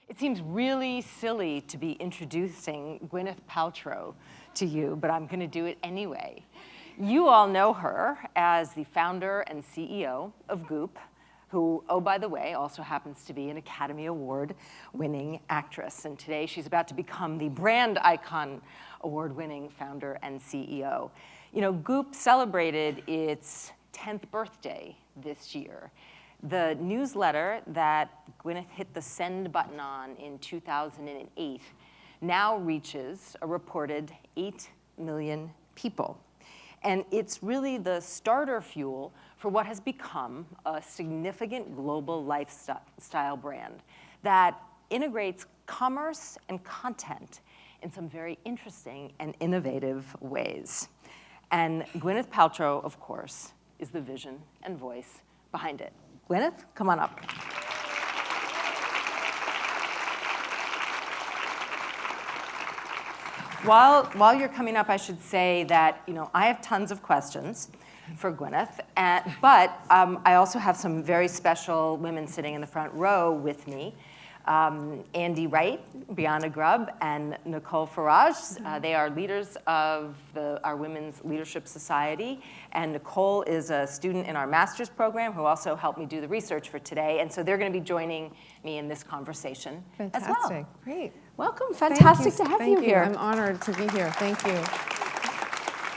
It seems really silly to be introducing Gwyneth Paltrow to you, but I'm going to do it anyway. You all know her as the founder and CEO of Goop, who, oh, by the way, also happens to be an Academy Award-winning actress. And today she's about to become the brand icon award-winning founder and CEO. You know, Goop celebrated its 10th birthday this year. The newsletter that Gwyneth hit the send button on in 2008 now reaches a reported 8 million people. And it's really the starter fuel for what has become a significant global lifestyle brand that integrates commerce and content in some very interesting and innovative ways. And Gwyneth Paltrow, of course, is the vision and voice behind it. Gwyneth, come on up. While you're coming up, I should say that I have tons of questions for Gwyneth, but I also have some very special women sitting in the front row with me. Andy Wright, Brianna Grubb, and Nicole Farage. They are leaders of our Women's Leadership Society. And Nicole is a student in our master's program who also helped me do the research for today. And so they're going to be joining me in this conversation as well. Fantastic. Great. Welcome. Fantastic to have you here. I'm honored to be here. Thank you.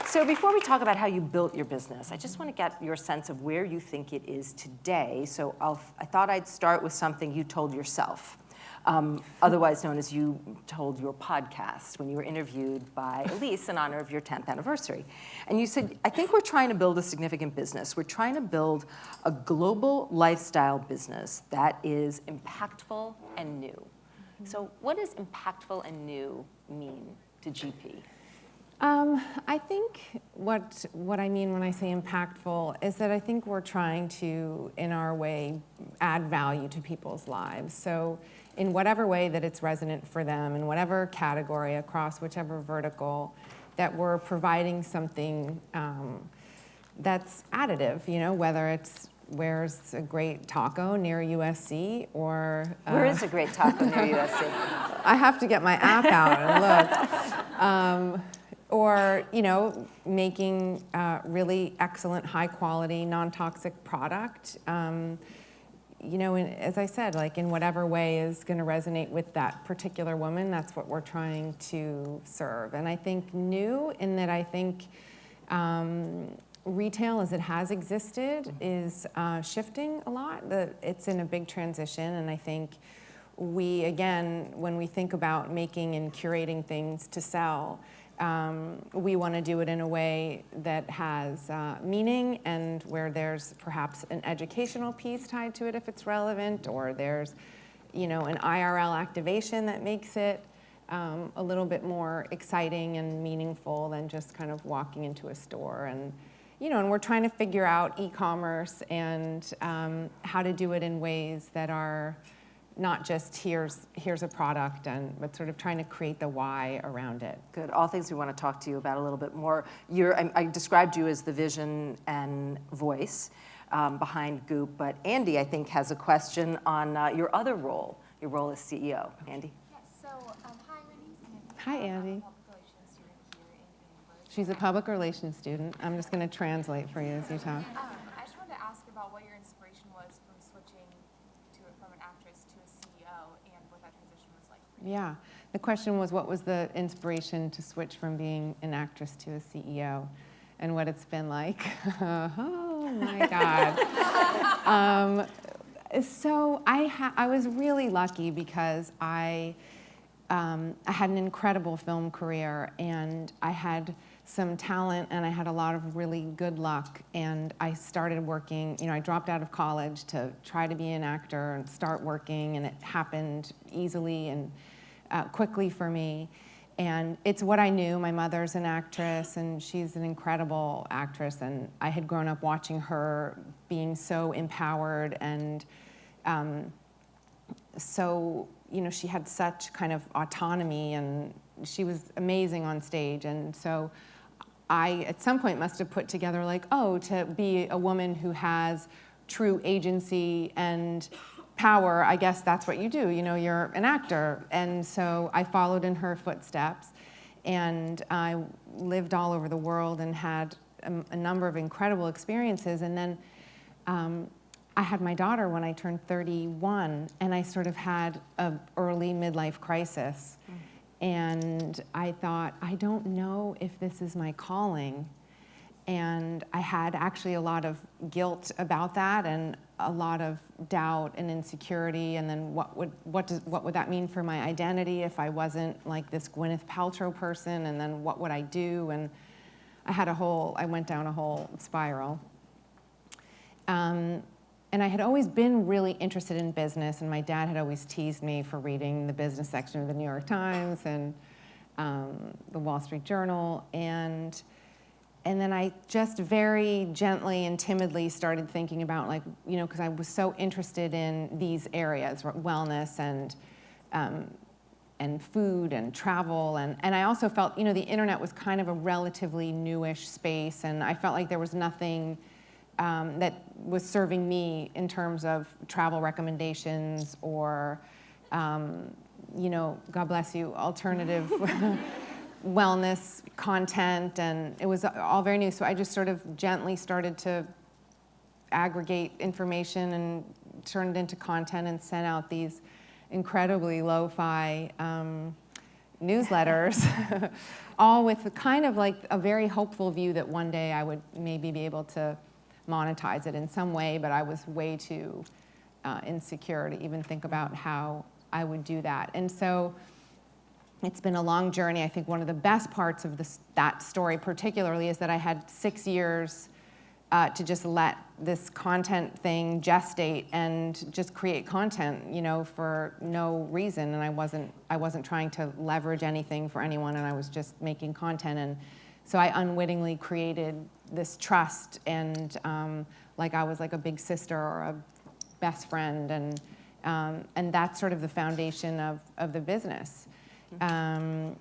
So before we talk about how you built your business, I just want to get your sense of where you think it is today. So I thought I'd start with something you told yourself. Otherwise known as you told your podcast when you were interviewed by Elise in honor of your 10th anniversary. And you said, I think we're trying to build a significant business. We're trying to build a global lifestyle business that is impactful and new. Mm-hmm. So what does impactful and new mean to GP? I think what I mean when I say impactful is that I think we're trying to, in our way, add value to people's lives. So in whatever way that it's resonant for them, in whatever category, across whichever vertical, that we're providing something that's additive, whether it's where's a great taco near USC or... Where is a great taco near USC? I have to get my app out and look. Or, making really excellent, high-quality, non-toxic product. As I said, like in whatever way is going to resonate with that particular woman, that's what we're trying to serve. And I think new in that I think retail as it has existed is shifting a lot. It's in a big transition, and I think we, again, when we think about making and curating things to sell, we want to do it in a way that has meaning and where there's perhaps an educational piece tied to it if it's relevant, or there's, an IRL activation that makes it a little bit more exciting and meaningful than just kind of walking into a store. And, and we're trying to figure out e-commerce and how to do it in ways that are not just here's a product, but sort of trying to create the why around it. Good. All things we want to talk to you about a little bit more. I described you as the vision and voice behind Goop, but Andy, I think, has a question on your other role, your role as CEO. Andy? Yes. So, hi, my name's Andy. Hi, Andy. I'm a public relations student here in Edinburgh. She's a public relations student. I'm just going to translate for you as you talk. I just wanted to ask about what your inspiration was from switching from an actress to a CEO, and what that transition was like for you. Yeah. The question was, what was the inspiration to switch from being an actress to a CEO, and what it's been like? Oh my God. So I was really lucky because I had an incredible film career, and I had some talent, and I had a lot of really good luck, and I started working, I dropped out of college to try to be an actor and start working, and it happened easily and quickly for me. And it's what I knew. My mother's an actress, and she's an incredible actress, and I had grown up watching her being so empowered, and so, she had such kind of autonomy, and she was amazing on stage. And so I, at some point, must have put together to be a woman who has true agency and power, I guess that's what you do. You know, you're an actor. And so I followed in her footsteps, and I lived all over the world and had a number of incredible experiences. And then I had my daughter when I turned 31, and I sort of had an early midlife crisis. And I thought, I don't know if this is my calling. And I had actually a lot of guilt about that, and a lot of doubt and insecurity. And then what would that mean for my identity if I wasn't like this Gwyneth Paltrow person? And then what would I do? And I went down a whole spiral. And I had always been really interested in business, and my dad had always teased me for reading the business section of the New York Times and the Wall Street Journal. And then I just very gently and timidly started thinking about, like, you know, because I was so interested in these areas, wellness and food and travel. And I also felt, you know, the internet was kind of a relatively newish space, and I felt like there was nothing that was serving me in terms of travel recommendations or, you know, God bless you, alternative wellness content, and it was all very new. So I just sort of gently started to aggregate information and turn it into content and sent out these incredibly lo-fi newsletters, all with kind of like a very hopeful view that one day I would maybe be able to monetize it in some way, but I was way too insecure to even think about how I would do that. And so it's been a long journey. I think one of the best parts of that story particularly is that I had 6 years to just let this content thing gestate and just create content, you know, for no reason. And I wasn't trying to leverage anything for anyone, and I was just making content. And so I unwittingly created this trust, and like I was like a big sister or a best friend, and that's sort of the foundation of the business. And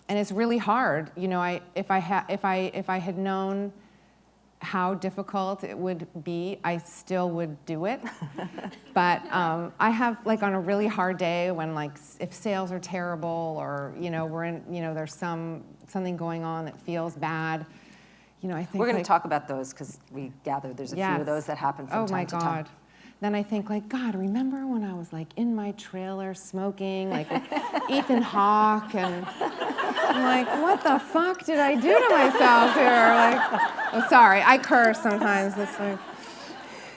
it's really hard, you know. If I had known how difficult it would be, I still would do it. But I have, like, on a really hard day when, like, if sales are terrible, or, you know, there's something going on that feels bad, you know, I think we're going to like, talk about those, because we gather there's a few of those that happen from time to time. Oh my God. Then I think, like, God, remember when I was, like, in my trailer smoking, like, with Ethan Hawke, and I'm like, what the fuck did I do to myself here? Like, oh, sorry, I curse sometimes. It's like,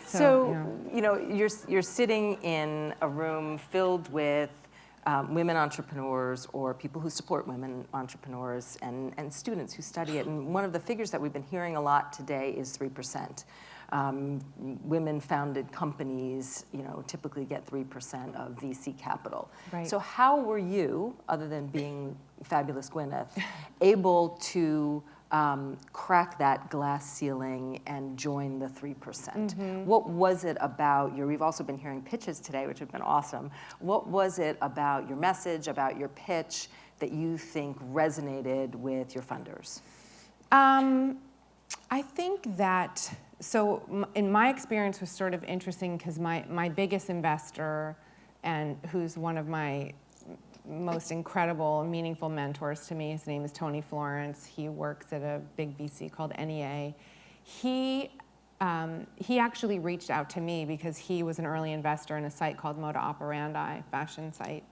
so you know, you're sitting in a room filled with women entrepreneurs, or people who support women entrepreneurs, and students who study it. And one of the figures that we've been hearing a lot today is 3%. Women-founded companies, you know, typically get 3% of VC capital. Right. So how were you, other than being fabulous Gwyneth, able to crack that glass ceiling and join the 3%? Mm-hmm. What was it about we've also been hearing pitches today, which have been awesome. What was it about your message, about your pitch, that you think resonated with your funders? I think that, so in my experience was sort of interesting, because my biggest investor, and who's one of my most incredible, meaningful mentors to me, his name is Tony Florence. He works at a big VC called NEA. He actually reached out to me because he was an early investor in a site called Moda Operandi, fashion site.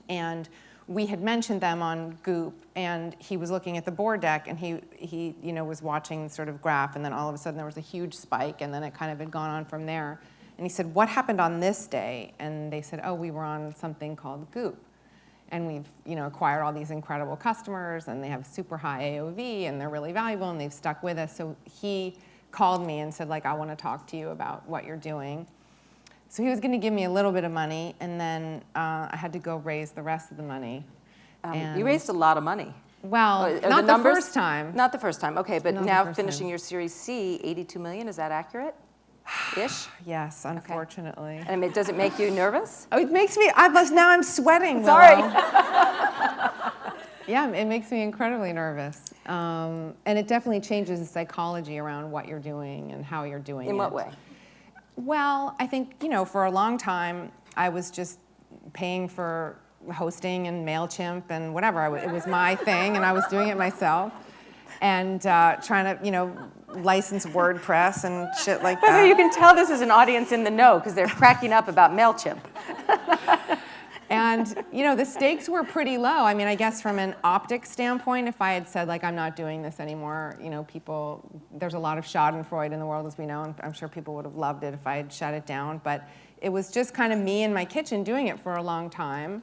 And we had mentioned them on Goop, and he was looking at the board deck, and he you know, was watching sort of graph, and then all of a sudden there was a huge spike, and then it kind of had gone on from there. And he said, what happened on this day? And they said, oh, we were on something called Goop. And we've, you know, acquired all these incredible customers, and they have super high AOV, and they're really valuable, and they've stuck with us. So he called me and said, like, I want to talk to you about what you're doing. So he was going to give me a little bit of money, and then I had to go raise the rest of the money. You raised a lot of money. Well, not the first time. Not the first time, okay, but Not now the first finishing time. your Series C, 82 million, is that accurate-ish? Yes, unfortunately. And does it make you nervous? Oh, it makes me, now I'm sweating, Sorry. Willow. Yeah, it makes me incredibly nervous. And it definitely changes the psychology around what you're doing and how you're doing it. In what way? Well, I think, for a long time, I was just paying for hosting and MailChimp and whatever. It was my thing, and I was doing it myself. And trying to, license WordPress and shit like that. You can tell this is an audience in the know because they're cracking up about MailChimp. And, the stakes were pretty low. I mean, I guess from an optics standpoint, if I had said, I'm not doing this anymore, there's a lot of Schadenfreude in the world, as we know, and I'm sure people would have loved it if I had shut it down. But it was just kind of me in my kitchen doing it for a long time.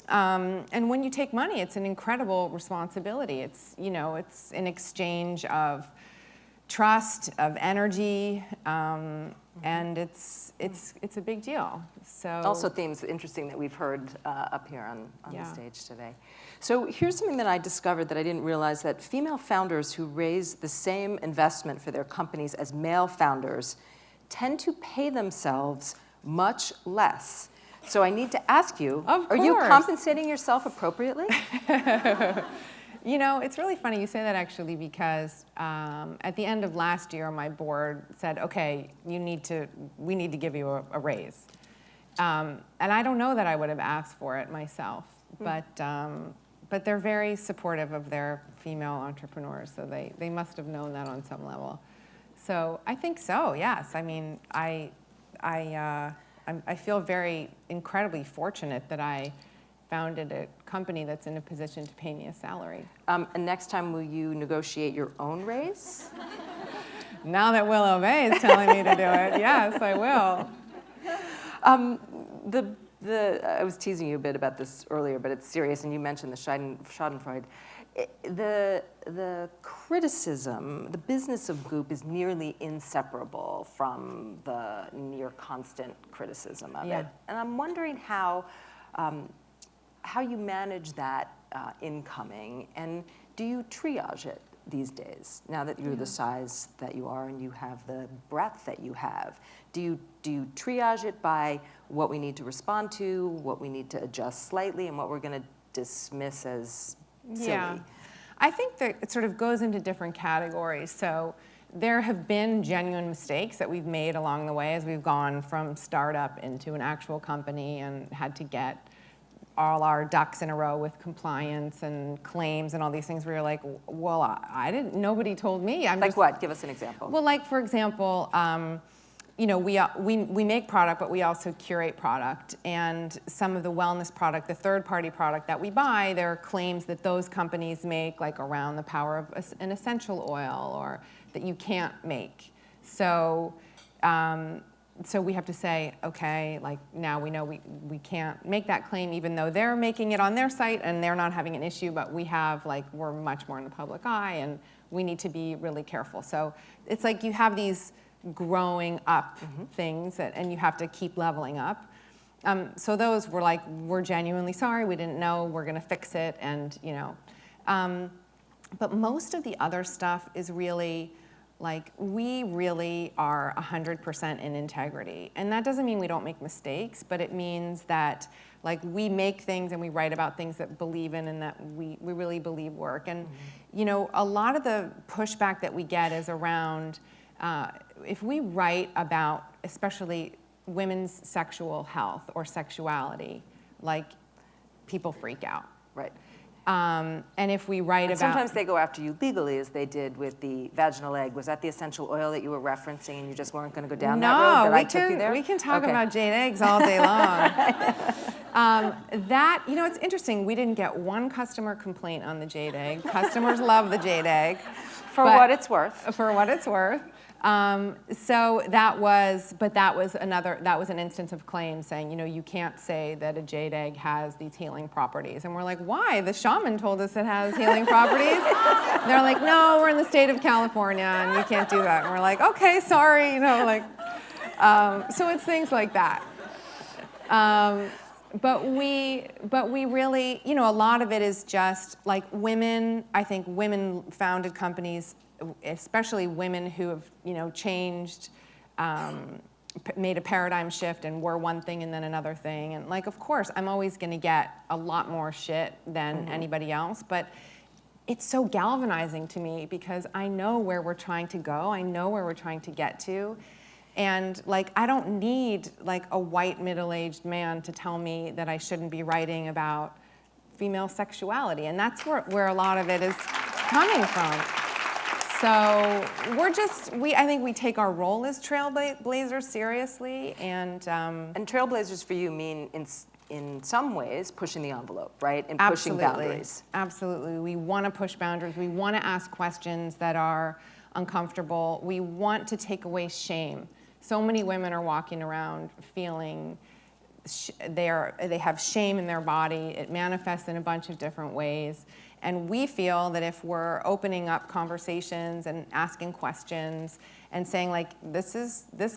And when you take money, it's an incredible responsibility. It's, it's an exchange of trust, of energy, and it's a big deal. So also themes interesting that we've heard up here on the stage today. So here's something that I discovered that I didn't realize, that female founders who raise the same investment for their companies as male founders tend to pay themselves much less. So I need to ask you, are you compensating yourself appropriately? It's really funny you say that, actually, because at the end of last year, my board said, okay, we need to give you a raise. And I don't know that I would have asked for it myself, but they're very supportive of their female entrepreneurs, so they must have known that on some level. So I think so, yes. I mean, I feel very incredibly fortunate that I founded a company that's in a position to pay me a salary. And next time, will you negotiate your own raise? Now that Willow Bay is telling me to do it, yes, I will. I was teasing you a bit about this earlier, but it's serious, and you mentioned the Schadenfreude. The criticism, the business of Goop is nearly inseparable from the near constant criticism of it. And I'm wondering how you manage that incoming, and do you triage it these days, now that you're the size that you are and you have the breadth that you have? Do you triage it by what we need to respond to, what we need to adjust slightly, and what we're going to dismiss as silly? Yeah. I think that it sort of goes into different categories. So there have been genuine mistakes that we've made along the way as we've gone from startup into an actual company and had to get all our ducks in a row with compliance and claims and all these things where you're like, well, nobody told me. Like what? Give us an example. Well, like, for example, we make product, but we also curate product. And some of the wellness product, the third-party product that we buy, there are claims that those companies make, like around the power of an essential oil, or that you can't make. So we have to say, okay, like, now we know we can't make that claim, even though they're making it on their site and they're not having an issue, but we're much more in the public eye, and we need to be really careful. So it's like you have these growing up things and you have to keep leveling up. So those were like, we're genuinely sorry, we didn't know, we're gonna fix it, and but most of the other stuff is really, like, we really are 100% in integrity. And that doesn't mean we don't make mistakes, but it means that, like, we make things and we write about things that believe in and that we really believe work. And, a lot of the pushback that we get is around, if we write about, especially women's sexual health or sexuality, like, people freak out. Right. And if we write about... Sometimes they go after you legally, as they did with the vaginal egg. Was that the essential oil that you were referencing and you just weren't going to go down that road? No, we can talk about jade eggs all day long. It's interesting. We didn't get one customer complaint on the jade egg. Customers love the jade egg. For what it's worth. For what it's worth. So that was an instance of claim saying, you can't say that a jade egg has these healing properties. And we're like, why? The shaman told us it has healing properties. They're like, no, we're in the state of California and you can't do that. And we're like, okay, sorry, so it's things like that. But we really, a lot of it is just like women. I think women-founded companies, especially women who have, changed, made a paradigm shift and were one thing and then another thing. And, like, of course, I'm always going to get a lot more shit than anybody else, but it's so galvanizing to me because I know where we're trying to go. I know where we're trying to get to. And like, I don't need like a white middle-aged man to tell me that I shouldn't be writing about female sexuality. And that's where a lot of it is coming from. So I think we take our role as trailblazers seriously. And trailblazers for you mean in some ways pushing the envelope, right? And pushing absolutely, boundaries. absolutely. We want to push boundaries. We want to ask questions that are uncomfortable. We want to take away shame. So many women are walking around feeling they have shame in their body. It manifests in a bunch of different ways. And we feel that if we're opening up conversations and asking questions and saying like, this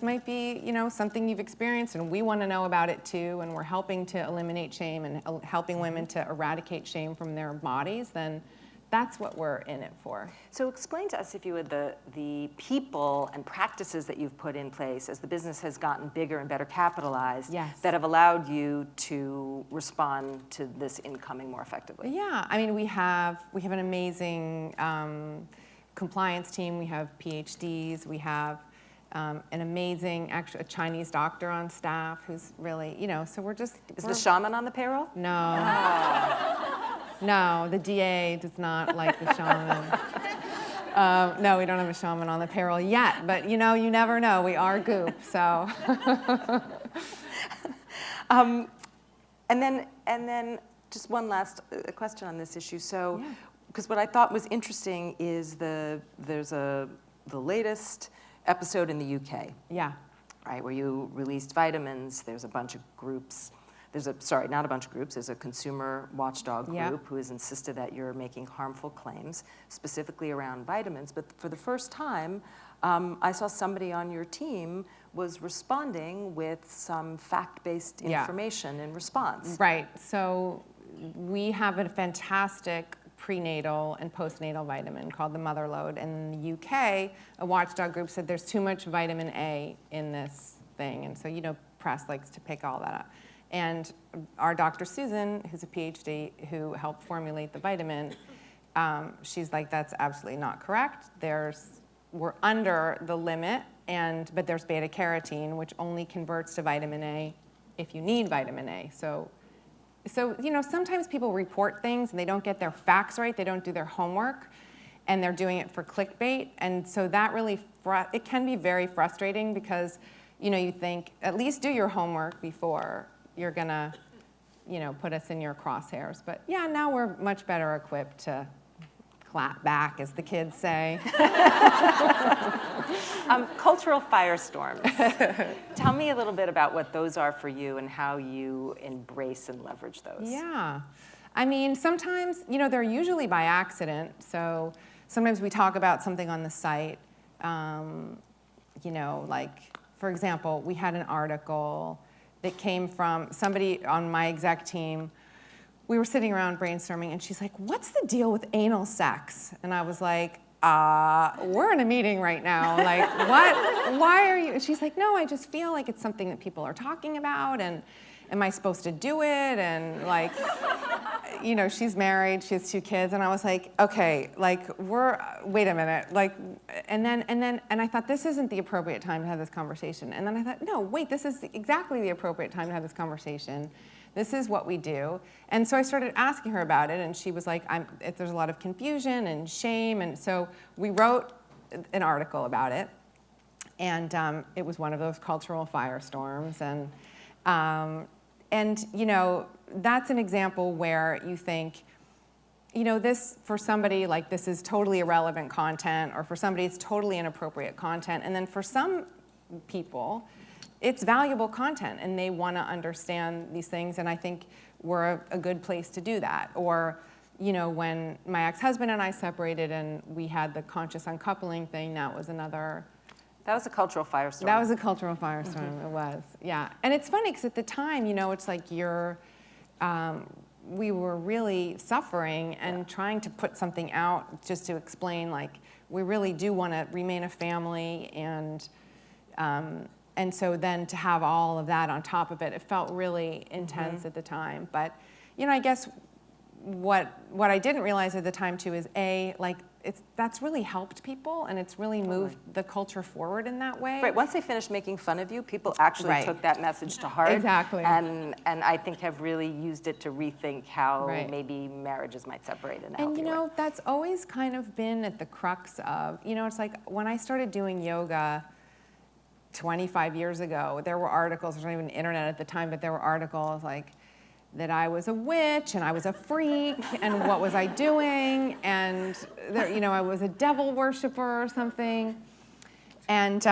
might be, you know, something you've experienced and we want to know about it too, and we're helping to eliminate shame and helping women to eradicate shame from their bodies, then that's what we're in it for. So explain to us, if you would, the people and practices that you've put in place as the business has gotten bigger and better capitalized, yes, that have allowed you to respond to this incoming more effectively. Yeah, I mean, we have an amazing compliance team. We have PhDs. We have an amazing, actually, a Chinese doctor on staff who's really, you know, so we're just. Is the shaman on the payroll? No. No, the DA does not like the shaman. No, we don't have a shaman on the payroll yet, but you know, you never know. We are Goop, so. And then just one last question on this issue. So, because what I thought was interesting is there's the latest episode in the UK. Yeah. Right, where you released vitamins. There's a bunch of groups. Not a bunch of groups, there's a consumer watchdog group who has insisted that you're making harmful claims, specifically around vitamins. But for the first time, I saw somebody on your team was responding with some fact-based information in response. Right, so we have a fantastic prenatal and postnatal vitamin called the Mother Load. And in the UK, a watchdog group said there's too much vitamin A in this thing. And so, you know, press likes to pick all that up. And our Dr. Susan, who's a PhD, who helped formulate the vitamin, she's like, that's absolutely not correct. We're under the limit, but there's beta carotene, which only converts to vitamin A if you need vitamin A. So you know, sometimes people report things and they don't get their facts right, they don't do their homework, and they're doing it for clickbait. And so that really, it can be very frustrating because, you know, you think, at least do your homework before you're gonna, you know, put us in your crosshairs. But yeah, now we're much better equipped to clap back, as the kids say. Cultural firestorms. Tell me a little bit about what those are for you and how you embrace and leverage those. Yeah, I mean, sometimes, you know, they're usually by accident. So sometimes we talk about something on the site, you know, like, for example, we had an article that came from somebody on my exec team. We were sitting around brainstorming, and she's like, what's the deal with anal sex? And I was like, we're in a meeting right now. Like, what? Why are you? She's like, no, I just feel like it's something that people are talking about, and am I supposed to do it? And like, you know, she's married, she has 2 kids, and I was like, okay, like, wait a minute, like, and I thought, this isn't the appropriate time to have this conversation. And then I thought, no, wait, this is exactly the appropriate time to have this conversation. This is what we do. And so I started asking her about it, and she was like, there's a lot of confusion and shame, and so we wrote an article about it, and it was one of those cultural firestorms, and you know, that's an example where you think, you know, this, for somebody, like, this is totally irrelevant content, or for somebody it's totally inappropriate content, and then for some people, it's valuable content, and they want to understand these things, and I think we're a good place to do that. Or, you know, when my ex-husband and I separated and we had the conscious uncoupling thing, that was another... That was a cultural firestorm. That was a cultural firestorm, it was, yeah. And it's funny, because at the time, you know, it's like we were really suffering and trying to put something out just to explain, like, we really do want to remain a family, and so then to have all of that on top of it, it felt really intense at the time. But, you know, I guess what I didn't realize at the time too is that's really helped people, and it's really moved the culture forward in that way. Right, once they finished making fun of you, people actually took that message to heart. Exactly. And I think have really used it to rethink how Right. maybe marriages might separate in a And healthy way. that's always kind of been at the crux of, it's like when I started doing yoga 25 years ago, there were articles, there's not even internet at the time, but there were articles like that I was a witch and I was a freak and what was I doing, and I was a devil worshiper or something. And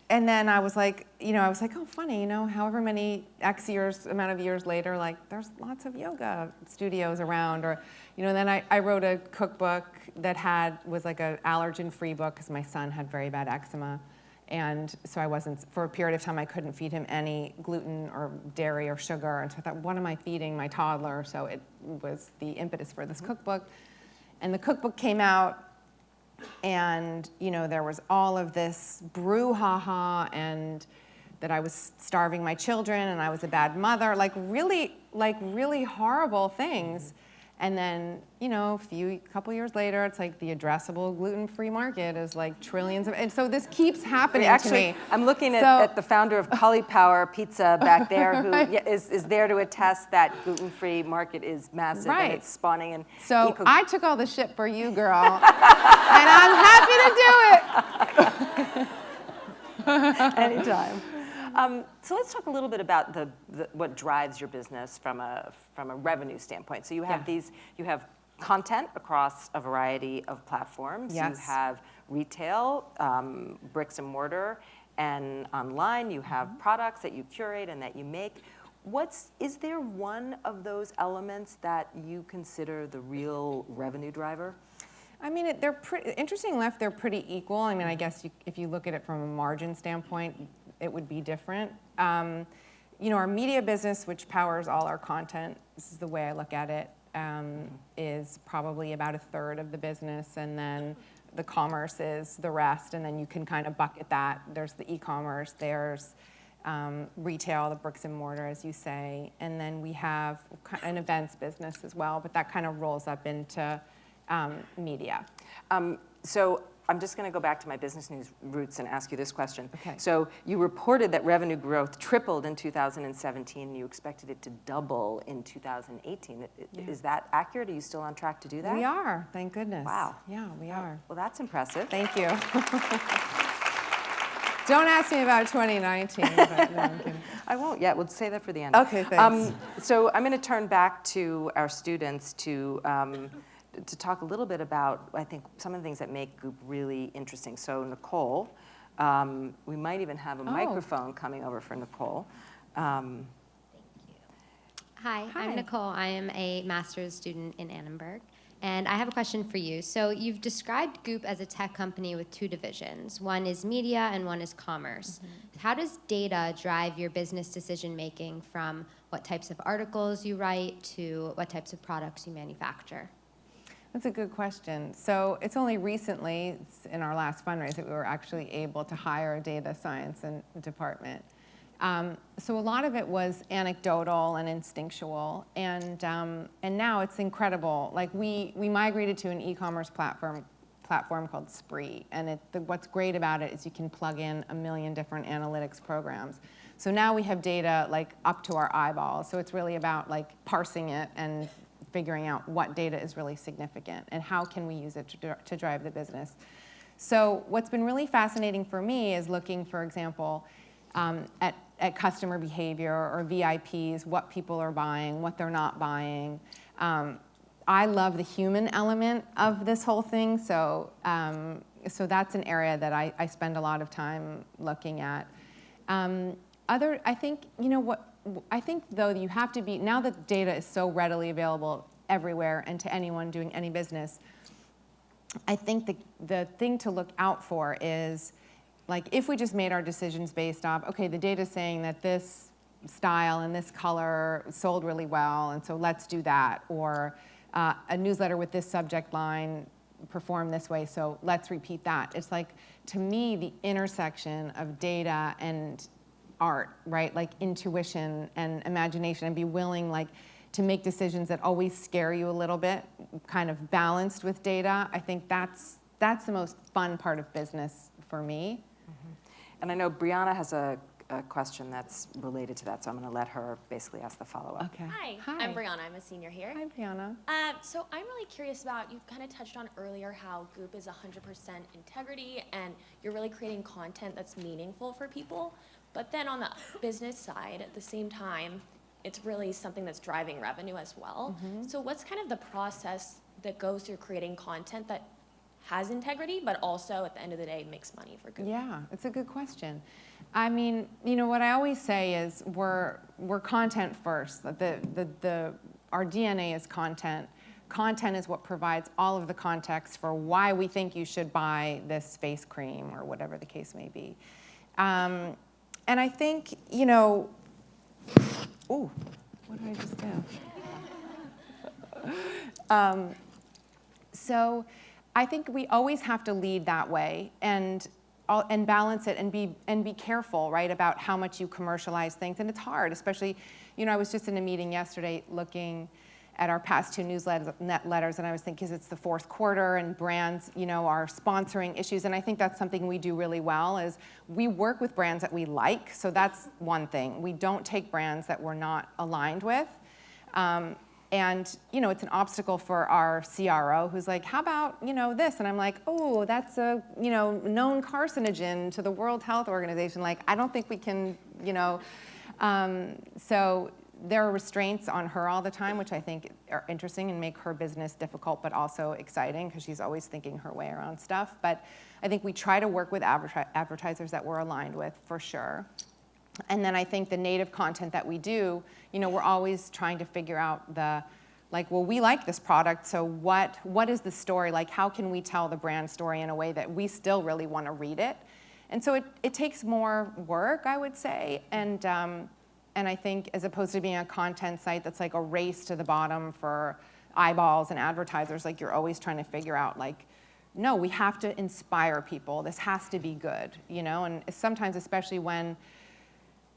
then I was like, oh, funny, however many X amount of years later, like there's lots of yoga studios around, or, then I wrote a cookbook that was like an allergen-free book because my son had very bad eczema. And so for a period of time, I couldn't feed him any gluten or dairy or sugar. And so I thought, what am I feeding my toddler? So it was the impetus for this cookbook. And the cookbook came out, and there was all of this brouhaha, and that I was starving my children, and I was a bad mother, like really horrible things. And then, a couple years later, it's like the addressable gluten-free market is like trillions of, and so this keeps happening to me. I'm looking at the founder of Cauliflower Pizza back there, who Right. is there to attest that gluten-free market is massive, Right. and it's spawning in. So I took all the shit for you, girl, and I'm happy to do it. Anytime. So let's talk a little bit about what drives your business from a revenue standpoint. So you have you have content across a variety of platforms. Yes. You have retail, bricks and mortar, and online. You have products that you curate and that you make. Is there one of those elements that you consider the real revenue driver? I mean, they're interesting enough, they're pretty equal. I mean, I guess if you look at it from a margin standpoint, it would be different. Our media business, which powers all our content, this is the way I look at it, is probably about a third of the business, and then the commerce is the rest, and then you can kind of bucket that. There's the e-commerce, there's retail, the bricks and mortar, as you say, and then we have an events business as well, but that kind of rolls up into media. So I'm just going to go back to my business news roots and ask you this question. Okay. So you reported that revenue growth tripled in 2017, and you expected it to double in 2018. Is that accurate? Are you still on track to do that? We are, thank goodness. Wow. Yeah, we are. Well, that's impressive. Thank you. Don't ask me about 2019. But no, I'm kidding. I won't yet. We'll say that for the end. Okay, thanks. So I'm going to turn back to our students to talk a little bit about, I think, some of the things that make Goop really interesting. So Nicole, we might even have a microphone coming over for Nicole. Thank you. Hi, I'm Nicole. I am a master's student in Annenberg, and I have a question for you. So you've described Goop as a tech company with two divisions. One is media and one is commerce. Mm-hmm. How does data drive your business decision-making, from what types of articles you write to what types of products you manufacture? That's a good question. So it's only recently, in our last fundraise, that we were actually able to hire a data science department. So a lot of it was anecdotal and instinctual, and now it's incredible. Like we migrated to an e-commerce platform called Spree, and what's great about it is you can plug in 1 million different analytics programs. So now we have data like up to our eyeballs. So it's really about like parsing it and figuring out what data is really significant and how can we use it to drive the business. So what's been really fascinating for me is looking, for example, at customer behavior or VIPs, what people are buying, what they're not buying. I love the human element of this whole thing, so that's an area that I spend a lot of time looking at. I think, I think, though, you have to be, now that data is so readily available everywhere and to anyone doing any business, I think the thing to look out for is, like, if we just made our decisions based off, okay, the data's saying that this style and this color sold really well, and so let's do that, or a newsletter with this subject line performed this way, so let's repeat that. It's like, to me, the intersection of data and art, right? Like intuition and imagination, and be willing, like, to make decisions that always scare you a little bit, kind of balanced with data. I think that's the most fun part of business for me. And I know Brianna has a question that's related to that, so I'm going to let her basically ask the follow-up. Okay. Hi, Hi. I'm Brianna. I'm a senior here. Hi, Brianna. So I'm really curious about, you kind of touched on earlier how Goop is 100% integrity and you're really creating content that's meaningful for people. But then on the business side, at the same time, it's really something that's driving revenue as well. So what's kind of the process that goes through creating content that has integrity, but also at the end of the day makes money for Goop? Yeah, it's a good question. I mean, you know, what I always say is we're content first. Our DNA is content. Content is what provides all of the context for why we think you should buy this face cream or whatever the case may be. And I think, you know, ooh, what did I just do? So I think we always have to lead that way and balance it and be careful, right, about how much you commercialize things. And it's hard, especially, you know, I was just in a meeting yesterday looking at our past 2 newsletters, and I was thinking, because it's the 4th quarter and brands, you know, are sponsoring issues. And I think that's something we do really well, is we work with brands that we like. So that's one thing. We don't take brands that we're not aligned with. And, you know, it's an obstacle for our CRO who's like, how about, you know, this? And I'm like, oh, that's a, you know, known carcinogen to the World Health Organization. Like, I don't think we can, you know. So there are restraints on her all the time, which I think are interesting and make her business difficult, but also exciting because she's always thinking her way around stuff. But I think we try to work with advertisers that we're aligned with, for sure. And then I think the native content that we do, you know, we're always trying to figure out like, well, we like this product, so what is the story? Like, how can we tell the brand story in a way that we still really want to read it? And so it takes more work, I would say. And I think as opposed to being a content site that's like a race to the bottom for eyeballs and advertisers, like you're always trying to figure out, like, no, we have to inspire people. This has to be good, you know? And sometimes, especially when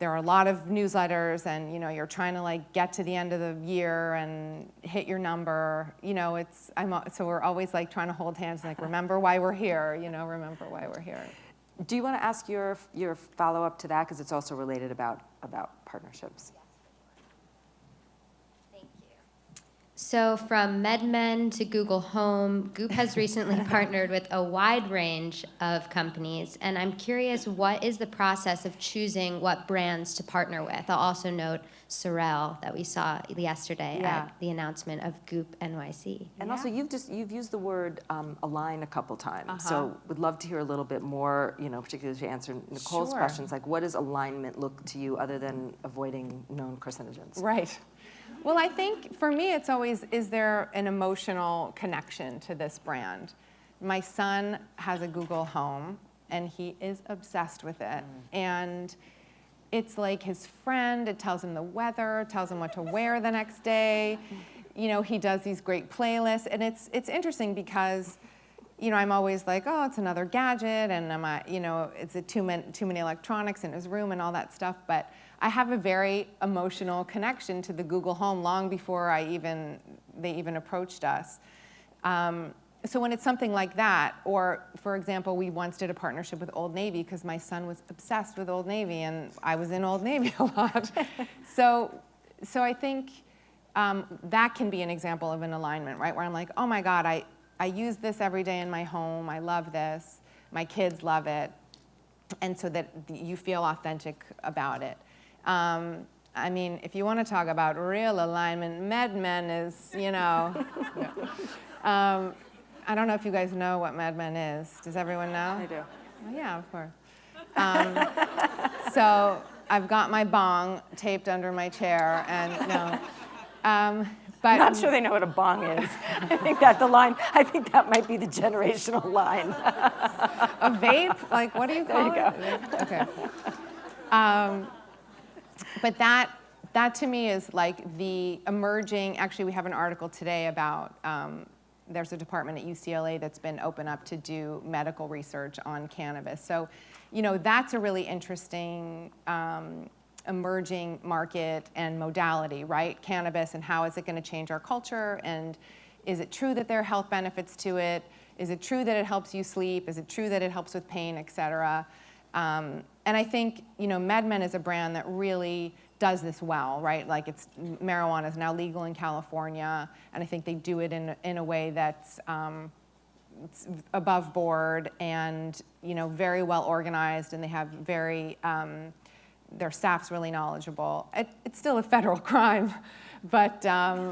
there are a lot of newsletters and, you know, you're trying to like get to the end of the year and hit your number, you know, so we're always like trying to hold hands and like, remember why we're here, you know, remember why we're here. Do you want to ask your follow-up to that? Because it's also related about partnerships. So from MedMen to Google Home, Goop has recently partnered with a wide range of companies, and I'm curious, what is the process of choosing what brands to partner with? I'll also note Sorel that we saw yesterday at the announcement of Goop NYC. And also, you've used the word align a couple times, so would love to hear a little bit more, you know, particularly to answer Nicole's questions, like what does alignment look to you other than avoiding known carcinogens? Right. Well, I think for me, it's always, is there an emotional connection to this brand? My son has a Google Home, and he is obsessed with it. And it's like his friend. It tells him the weather, it tells him what to wear the next day. You know, he does these great playlists. And it's interesting because, you know, I'm always like, oh, it's another gadget, and you know, it's too many electronics in his room and all that stuff. But I have a very emotional connection to the Google Home long before they even approached us. So when it's something like that, or for example, we once did a partnership with Old Navy because my son was obsessed with Old Navy, and I was in Old Navy a lot. So I think that can be an example of an alignment, right? Where I'm like, oh my God, I use this every day in my home. I love this. My kids love it. And so that you feel authentic about it. I mean, if you want to talk about real alignment, MedMen is, you know. I don't know if you guys know what MedMen is. Does everyone know? I do. Oh, yeah, of course. So I've got my bong taped under my chair, and no. But I'm not sure they know what a bong is. I think that might be the generational line. A vape? Like, what do you call it? There you go. Okay. But that to me is like the emerging, actually we have an article today about, there's a department at UCLA that's been opened up to do medical research on cannabis. So, you know, that's a really interesting emerging market and modality, right? Cannabis, and how is it going to change our culture? And is it true that there are health benefits to it? Is it true that it helps you sleep? Is it true that it helps with pain, et cetera? And I think, MedMen is a brand that really does this well, right? Like marijuana is now legal in California, and I think they do it in a way that's it's above board and very well organized, and they have their staff's really knowledgeable. It's still a federal crime, but I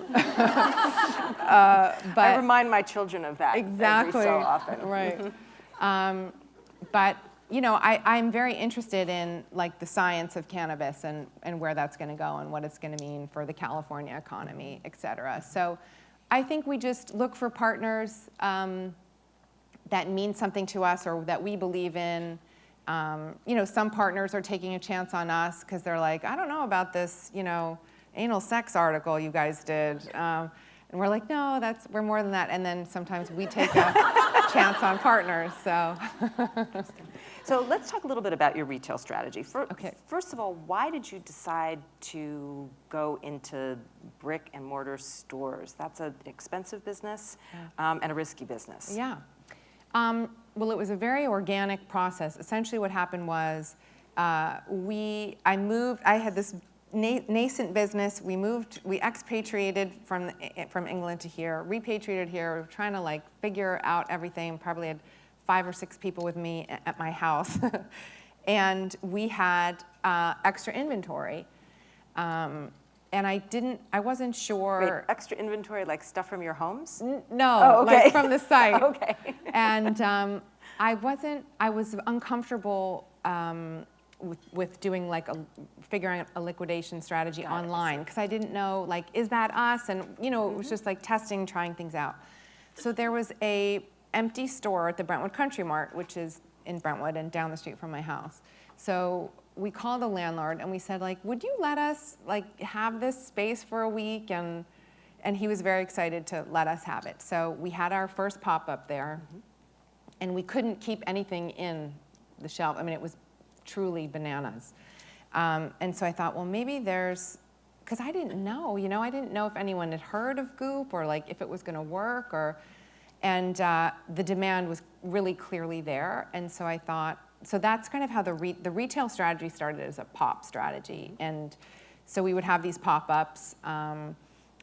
remind my children of that exactly every so often. Right. But I'm very interested in like the science of cannabis and where that's going to go and what it's going to mean for the California economy, et cetera. So I think we just look for partners that mean something to us or that we believe in. Some partners are taking a chance on us because they're like, I don't know about this, anal sex article you guys did. And we're like, no, we're more than that. And then sometimes we take a chance on partners, so. So let's talk a little bit about your retail strategy. Okay. First of all, why did you decide to go into brick and mortar stores? That's an expensive business and a risky business. Yeah. Well, it was a very organic process. Essentially what happened was I had this nascent business. We expatriated from England to here, repatriated here. We were trying to figure out everything. Probably had 5 or 6 people with me at my house. And we had extra inventory. And I wasn't sure. Wait, extra inventory, like stuff from your homes? No, oh, okay. like from the site. Okay. And I was uncomfortable with doing figuring out a liquidation strategy online because I didn't know, is that us? And, it was just testing, trying things out. So there was a empty store at the Brentwood Country Mart, which is in Brentwood and down the street from my house. So we called the landlord and we said, would you let us have this space for a week? And he was very excited to let us have it. So we had our first pop-up there, and we couldn't keep anything in the shelf. I mean, it was truly bananas. And so I thought, well, maybe because I didn't know, I didn't know if anyone had heard of Goop or if it was going to work and the demand was really clearly there. And so I thought, so that's kind of how the retail strategy started as a pop strategy. And so we would have these pop-ups. And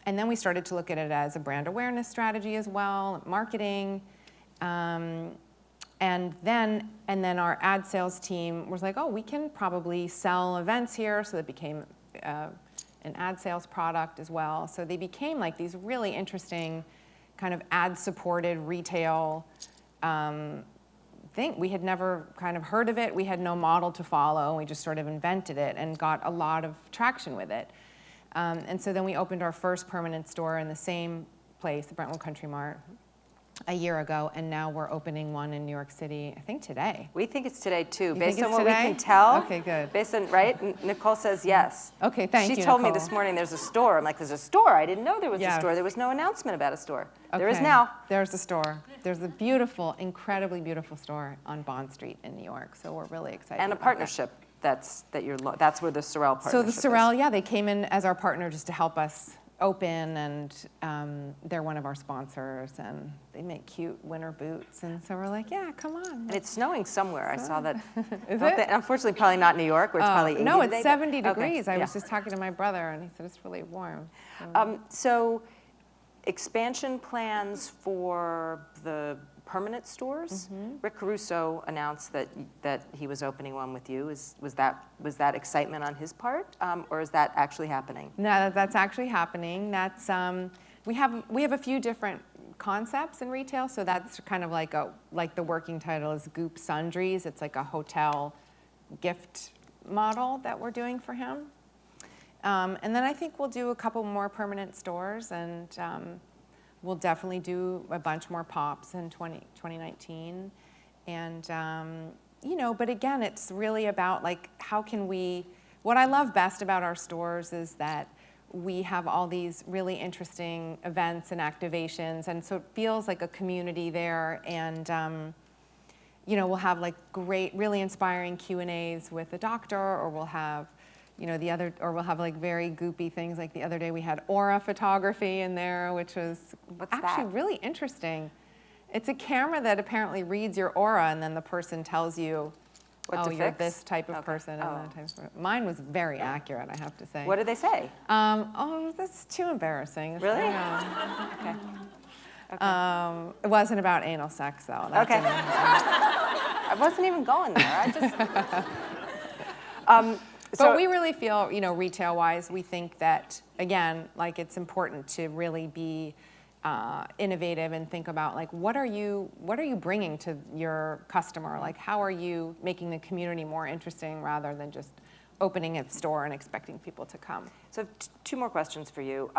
then we started to look at it as a brand awareness strategy as well, marketing. And then our ad sales team was like, oh, we can probably sell events here. So it became an ad sales product as well. So they became these really interesting kind of ad-supported retail thing. We had never kind of heard of it. We had no model to follow. We just sort of invented it and got a lot of traction with it. And so then we opened our first permanent store in the same place, the Brentwood Country Mart, a year ago, and now we're opening one in New York City, I think today. We think it's today too, You based think on it's what we today? can tell. Okay, good. Based on, right? Nicole says yes. Okay, thank you, She told me Nicole. this morning there's a store. I'm like, there's a store? I didn't know there was a Yes. store. There was no announcement about a store. There is Okay, now. There's a store. There's a beautiful, incredibly beautiful store on Bond Street in New York, so we're really excited And a about partnership. That's where the Sorrel partnership So the is. Sorrel, yeah, they came in as our partner just to help us open, and they're one of our sponsors, and they make cute winter boots, and so we're like, yeah, come on. And it's snowing somewhere. I saw that. Is it? Unfortunately, probably not New York, where it's probably 80 no, today, it's but- 70 okay, degrees. I yeah. was just talking to my brother, and he said it's really warm. So expansion plans for the permanent stores? Rick Caruso announced that he was opening one with you. Was that excitement on his part, or is that actually happening? No, that's actually happening. That's we have a few different concepts in retail, so that's kind of like the working title is Goop Sundries. It's like a hotel gift model that we're doing for him. And then I think we'll do a couple more permanent stores, and we'll definitely do a bunch more pops in 2019. And, but again, it's really about how can what I love best about our stores is that we have all these really interesting events and activations. And so it feels like a community there. And, we'll have great, really inspiring Q&As with a doctor, or we'll have, you know, or we'll have like very goopy things. Like the other day we had aura photography in there, which was What's actually that? really interesting. It's a camera that apparently reads your aura, and then the person tells you, What oh, to you're fix? this type of Okay. person and Oh. that type of person. Mine was very accurate, I have to say. What did they say? Oh, that's too embarrassing. Really? Yeah. Okay. It wasn't about anal sex, though. That Okay. didn't happen. I wasn't even going there. I just. But we really feel, you know, retail-wise, we think that, again, like it's important to really be innovative and think about, like, what are you bringing to your customer? Like, how are you making the community more interesting rather than just opening a store and expecting people to come? So I have two more questions for you.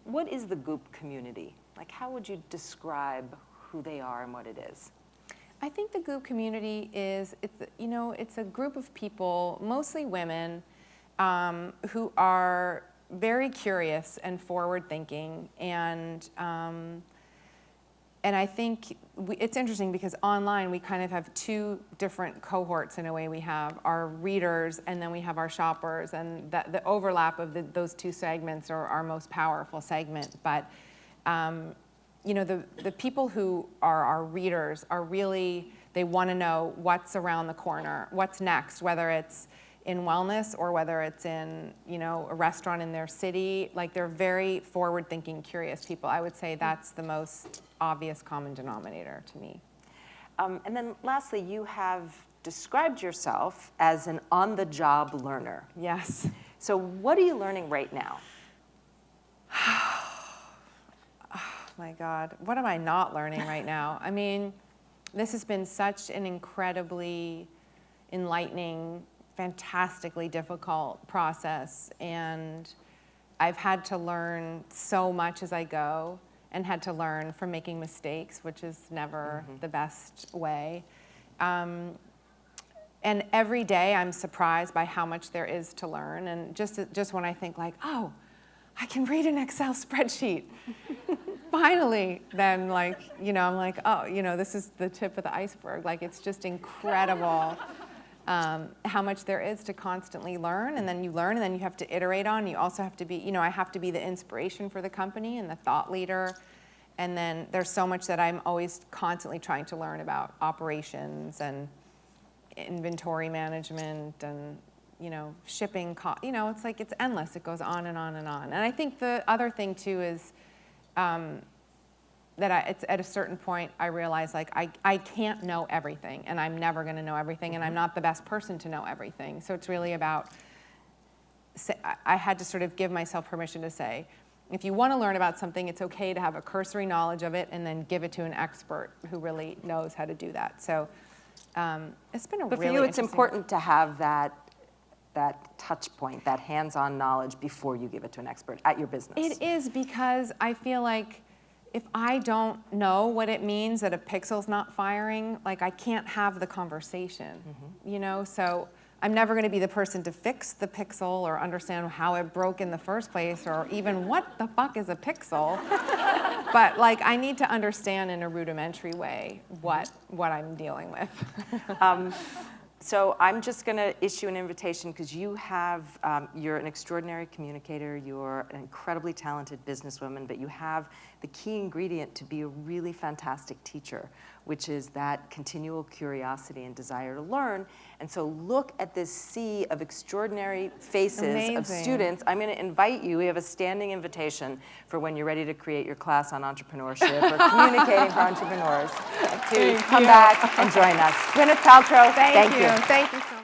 What is the Goop community? Like, how would you describe who they are and what it is? I think the Goop community is, it's a group of people, mostly women, who are very curious and forward-thinking, and I think it's interesting because online we kind of have two different cohorts in a way. We have our readers and then we have our shoppers, and the overlap of those two segments are our most powerful segment. But you know, the people who are our readers are really, they want to know what's around the corner, what's next, whether it's in wellness or whether it's in, you know, a restaurant in their city. Like, they're very forward-thinking, curious people. I would say that's the most obvious common denominator to me. And then lastly, you have described yourself as an on-the-job learner. Yes. So what are you learning right now? My God, what am I not learning right now? I mean, this has been such an incredibly enlightening, fantastically difficult process, and I've had to learn so much as I go, and had to learn from making mistakes, which is never the best way. And every day I'm surprised by how much there is to learn, and just when I think like, oh, I can read an Excel spreadsheet. Finally, then, like, you know, I'm like, oh, you know, this is the tip of the iceberg. Like, it's just incredible how much there is to constantly learn, and then you learn, and then you have to iterate on. You also have to be, you know, I have to be the inspiration for the company and the thought leader, and then there's so much that I'm always constantly trying to learn about operations and inventory management and, you know, shipping, you know, it's like, it's endless. It goes on and on and on. And I think the other thing too is that it's at a certain point I realize, like, I can't know everything, and I'm never going to know everything, and I'm not the best person to know everything. So it's really about, I had to sort of give myself permission to say, if you want to learn about something, it's okay to have a cursory knowledge of it and then give it to an expert who really knows how to do that. So it's been a really interesting. But for you, it's important to have that touch point, that hands-on knowledge before you give it to an expert at your business. It is, because I feel like if I don't know what it means that a pixel's not firing, like, I can't have the conversation, you know? So I'm never going to be the person to fix the pixel or understand how it broke in the first place, or even what the fuck is a pixel. But, like, I need to understand in a rudimentary way what I'm dealing with. So I'm just going to issue an invitation, because you have, you're an extraordinary communicator, you're an incredibly talented businesswoman, but you have the key ingredient to be a really fantastic teacher, which is that continual curiosity and desire to learn. And so look at this sea of extraordinary faces Amazing. of students. I'm going to invite you, we have a standing invitation for when you're ready to create your class on entrepreneurship or communicating for entrepreneurs, to come back and join us. Gwyneth Paltrow, thank you. Thank you so much.